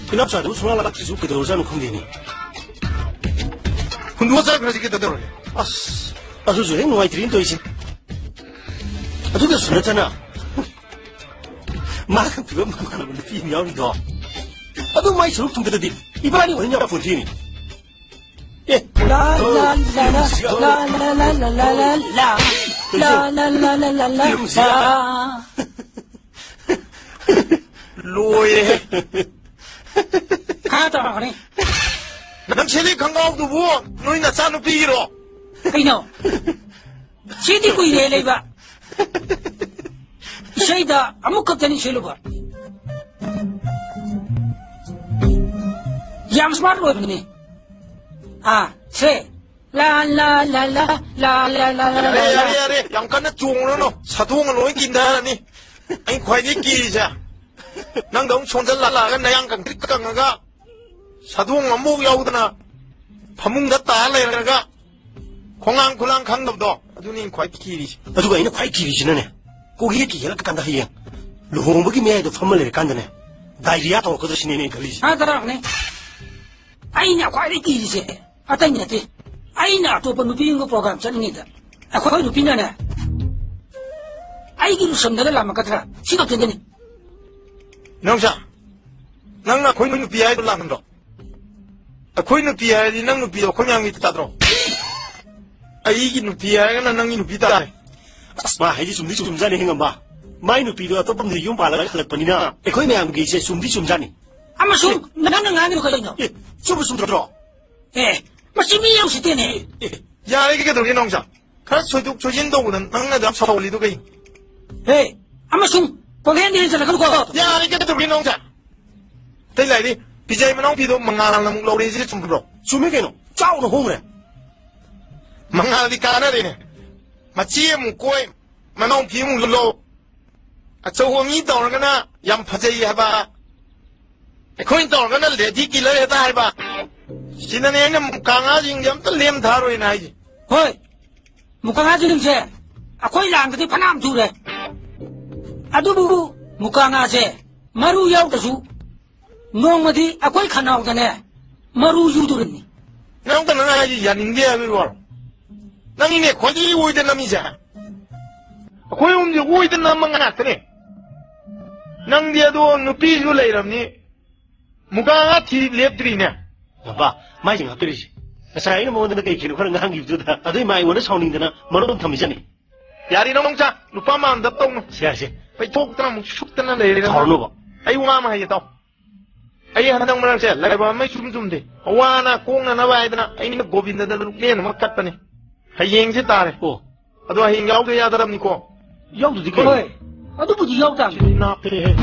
그냥 자도 소나라 기술 그대로 자는空间이. 누가 잘 그러지 그대로. 아주 저행 노아이 드린 또 이제. 누가 술했잖아. 마kan 그거 막하는 거 비밀이다. 아도 많이 저렇게 통들더니 이번이 원냐 본티니. 예. 라라라라라라라라라라라라라. 로예. 가다 그래. 남체리 강가옥도 뭐 너희나 싸는 비기로. 그이노. 시디 구이래 레바. 이샤이다 아무것도 실로봐. 양스마트 로이네. 세. 라라라라라라라라라. 야래 양간나 종으로 사동을 놓이 긴다니. 아니 과이니 끼리자. 난 너무 촌살라가 나 양간 띠까가가 사동 안목 야우드나 파문 갔다 할래가 공항 굴랑 강놈도 아주님 과이 끼리지. 아주가 이는 과이 길이지네. 고기에 기회를 간다 해요. 루홍복이 매도 선물을 간다네. 다이리아도 거드시네 걸리지. 아들아네. 아이냐 과이 끼리지. 아따이냐지. 아이나 또 누비인 거 프로그램 짜증이다. 과이 누비냐네. 아이기로 섬나를 라면 같아. 시각 된다니. 명사, 낭나 거기는 비하이를 나는다. 거기는 비하이, 낭는 비도 그냥 있다더라. 이기는 비하이가 낭는 비다. 마 해지 숨디 좀 자네 행은 봐. 마이는 비도 또 범들 용 발라가 할뻔이나. 거기 매한 게 이제 숨디 좀 자네. 아마 나는 아니로 걸려있노. 예, 숨 들어. 예, 심이 없을 때네. 야, 이게 들게 농사. 그래서 조진동은 낭나도 앞서 올리도 그. 예, 아마 거기에는 그러고. 야, 이게 들게 농사. 대라이디 비자이만 온 비도 망가라는 로리지 좀 들어. 숨에게는 짜오는 홍래. 망가리 까나리네. 마치에 묵고에 만원 비무 룰로. 저홍이 떠오르거나 양파제이 해봐. 거인 떠오르거나 레디기를 해다 해봐. 지난해에는 강아지 좀 렘 다로에 나이지. 어이, 무강아지 냄새. 거의 랑그디 파남 두래. 아두부부 무강아지 마루 야우다수. 농마디 거의 가나오다네. 마루 유두르니. 나도 나가지 야닌게 하기로. 나니네 거기 오이된 남이자. 거기 움직 오이된 남만 나타네. 낭디아도 누피주 레이람니. 무강아지 랩들이네. 봐, 마이 좀 합들이지. 사이는 뭐는 게 기록 하는 거 한기부터다. 아들 마이 원래 사오는데나 뭐는 탐이잖니. 야리 농자 누파만 답동. 시야시. ไปทุกตระมุชุกตระนั่นเลยนะ 가로로 봐. ไอ้ว่ามาให้ต่อไอ้ฮันต้องมาเสียแล้วว่าไม่ชุ่มดิว่านะกุ้งนะว่าไอ้นะไอ้นี่โกบินได้ลูกเลี้ยงมากัดปะนี่ให้ยิงสิตาเลย 오. เอาตัวให้ยิงเอาไปยาตระมนี่ก็ 야우도 니까. 어이, 아두부지 야우다. 나 그래.